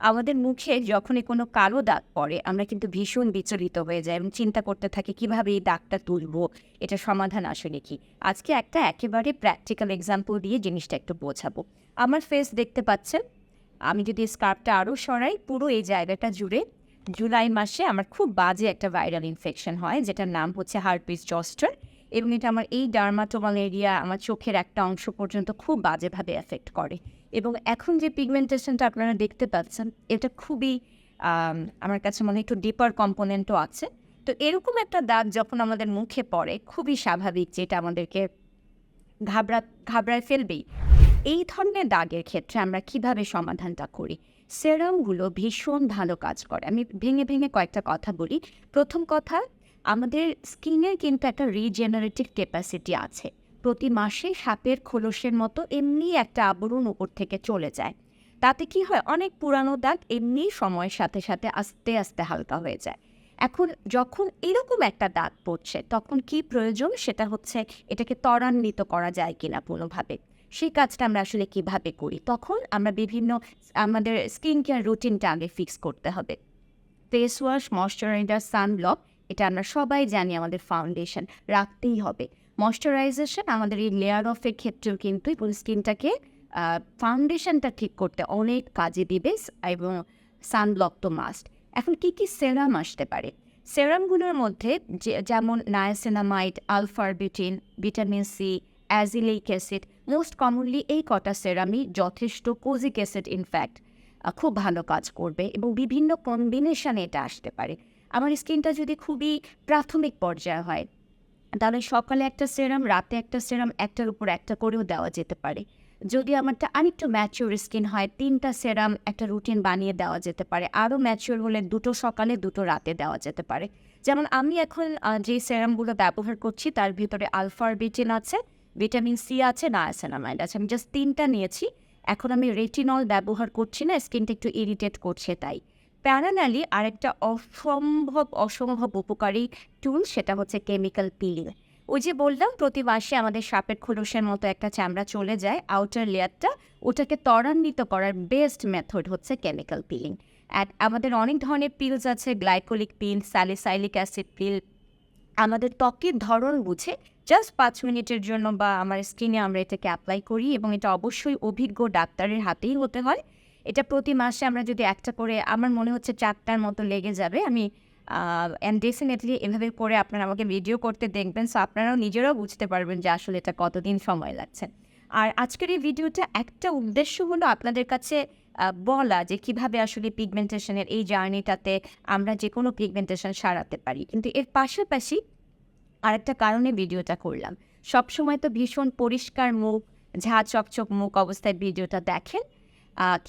আমাদের মুখে যখনই কোনো কালো দাগ পড়ে আমরা কিন্তু ভীষণ বিচলিত হয়ে যাই এবং চিন্তা করতে থাকি কিভাবে এই দাগটা তুলবো, এটা সমাধান আসলে কি। আজকে একটা একেবারে প্র্যাকটিক্যাল এক্সাম্পল দিয়ে জিনিসটা একটু বোঝাবো। আমার ফেস দেখতে পাচ্ছেন, আমি যদি স্কার্ফটা আরও সরাই পুরো এই জায়গাটা জুড়ে জুলাই মাসে আমার খুব বাজে একটা ভাইরাল ইনফেকশন হয় যেটার নাম হচ্ছে হার্পিস জস্টার, এবং এটা আমার এই ডার্মাটোমাল এরিয়া, আমার চোখের একটা অংশ পর্যন্ত খুব বাজেভাবে এফেক্ট করে। এবং এখন যে পিগমেন্টেশনটা আপনারা দেখতে পাচ্ছেন এটা খুবই আমার কাছে মনে হয় একটু ডিপার কম্পোনেন্টও আছে। তো এরকম একটা দাগ যখন আমাদের মুখে পড়ে খুবই স্বাভাবিক যে এটা আমাদেরকে ঘাবড়ায় ফেলবেই। এই ধরনের দাগের ক্ষেত্রে আমরা কিভাবে সমাধানটা করি? সেরামগুলো ভীষণ ভালো কাজ করে। আমি ভেঙে ভেঙে কয়েকটা কথা বলি। প্রথম কথা, আমাদের স্কিনের কিন্তু একটা রিজেনারেটিভ ক্যাপাসিটি আছে। প্রতি মাসে সাপের খোলসের মতো এমনি একটা আবরণ উপর থেকে চলে যায়। তাতে কি হয়, অনেক পুরানো দাগ এমনি সময়ের সাথে সাথে আস্তে আস্তে হালকা হয়ে যায়। এখন যখন এরকম একটা দাগ পড়ছে তখন কি প্রয়োজন, সেটা হচ্ছে এটাকে ত্বরান্বিত করা যায় কিনা কোনোভাবে। সেই কাজটা আমরা আসলে কিভাবে করি, তখন আমরা আমাদের স্কিন কেয়ার রুটিনটা আগে ফিক্স করতে হবে। ফেস ওয়াশ, ময়শ্চারাইজার, সানব্লক, এটা আমরা সবাই জানি, আমাদের ফাউন্ডেশন রাখতেই হবে। ময়শ্চারাইজেশন আমাদের এই লেয়ার অফের ক্ষেত্রেও কিন্তু এবং স্কিনটাকে ফাউন্ডেশনটা ঠিক করতে অনেক কাজে দিবে, এবং সানব্লক তো মাস্ট। এখন কি কি সেরাম আসতে পারে? সেরামগুলোর মধ্যে যেমন niacinamide, alpha arbutin, vitamin C, azelaic acid, most commonly এই কটা সেরামই যথেষ্ট, কোজিক অ্যাসিড ইনফ্যাক্ট খুব ভালো কাজ করবে এবং বিভিন্ন কম্বিনেশানে এটা আসতে পারে। আমার স্কিনটা যদি খুবই প্রাথমিক পর্যায়ে হয় তাহলে সকালে একটা সেরাম, রাতে একটা সেরাম, একটার উপর একটা করেও দেওয়া যেতে পারে। যদি আমারটা আরেকটু ম্যাচিওর স্কিন হয়, 3টা সেরাম একটা রুটিন বানিয়ে দেওয়া যেতে পারে। আরও ম্যাচিওর হলে 2টো সকালে 2টো রাতে দেওয়া যেতে পারে। যেমন আমি এখন যে সেরামগুলো ব্যবহার করছি তার ভিতরে আলফারবিউটিন আছে, ভিটামিন সি আছে, নায়াসিনামাইড আছে। আমি জাস্ট 3টা নিয়েছি। এখন আমি রেটিনল ব্যবহার করছি না, স্কিনটা একটু ইরিটেট করছে তাই। প্যারালালি আরেকটা অসম্ভব উপকারী টুল, সেটা হচ্ছে কেমিক্যাল পিলিং। ওই যে বললাম প্রতি মাসে আমাদের সাপের খোলসের মতো একটা চামড়া চলে যায় আউটার লেয়ারটা, ওটাকে ত্বরান্বিত করার বেস্ট মেথড হচ্ছে কেমিক্যাল পিলিং। আমাদের অনেক ধরনের পিলস আছে, গ্লাইকোলিক পিল, স্যালিসাইলিক অ্যাসিড পিল। আমাদের ত্বকের ধরন বুঝে জাস্ট 5 মিনিটের জন্য বা আমার স্কিনে আমরা এটাকে অ্যাপ্লাই করি, এবং এটা অবশ্যই অভিজ্ঞ ডাক্তারের হাতেই হতে হয়। এটা প্রতি মাসে আমরা যদি একটা করে, আমার মনে হচ্ছে 4টার মতো লেগে যাবে। আমি অ্যান্ড ডেফিনেটলি এভাবে করে আপনারা আমাকে ভিডিও করতে দেখবেন, সো আপনারাও নিজেরাও বুঝতে পারবেন যে আসলে এটা কতদিন সময় লাগছে। আর আজকের এই ভিডিওটা একটা উদ্দেশ্য হলো আপনাদের কাছে বলা যে কিভাবে আসলে পিগমেন্টেশনের এই জার্নিটাতে আমরা যে কোনো পিগমেন্টেশন সারাতে পারি। কিন্তু এর পাশাপাশি আরেকটা কারণে ভিডিওটা করলাম। সবসময় তো ভীষণ পরিষ্কার মুখ, ঝাঁ চকচক মুখ অবস্থায় ভিডিওটা দেখেন,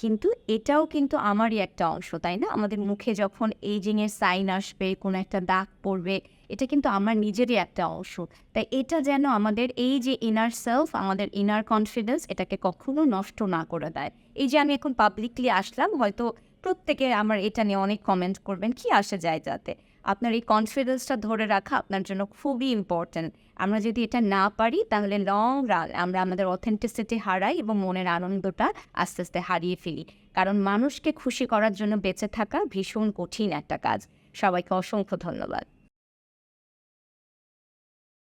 কিন্তু এটাও কিন্তু আমারই একটা অংশ, তাই না? আমাদের মুখে যখন এইজিংয়ের সাইন আসবে, কোনো একটা দাগ পড়বে, এটা কিন্তু আমার নিজেরই একটা অংশ। তাই এটা যেন আমাদের এই যে ইনার সেলফ, আমাদের ইনার কনফিডেন্স, এটাকে কখনো নষ্ট না করে দেয়। এই যে আমি এখন পাবলিকলি আসলাম, হয়তো প্রত্যেকে আমার এটা নিয়ে অনেক কমেন্ট করবেন, কি আসে যায় তাতে? আপনার এই কনফিডেন্সটা ধরে রাখা আপনার জন্য খুবই ইম্পর্ট্যান্ট। আমরা যদি এটা না পারি তাহলে লং রান আমরা আমাদের অথেন্টিসিটি হারাই এবং মনের আনন্দটা আস্তে আস্তে হারিয়ে ফেলি। কারণ মানুষকে খুশি করার জন্য বেঁচে থাকা ভীষণ কঠিন একটা কাজ। সবাইকে অসংখ্য ধন্যবাদ।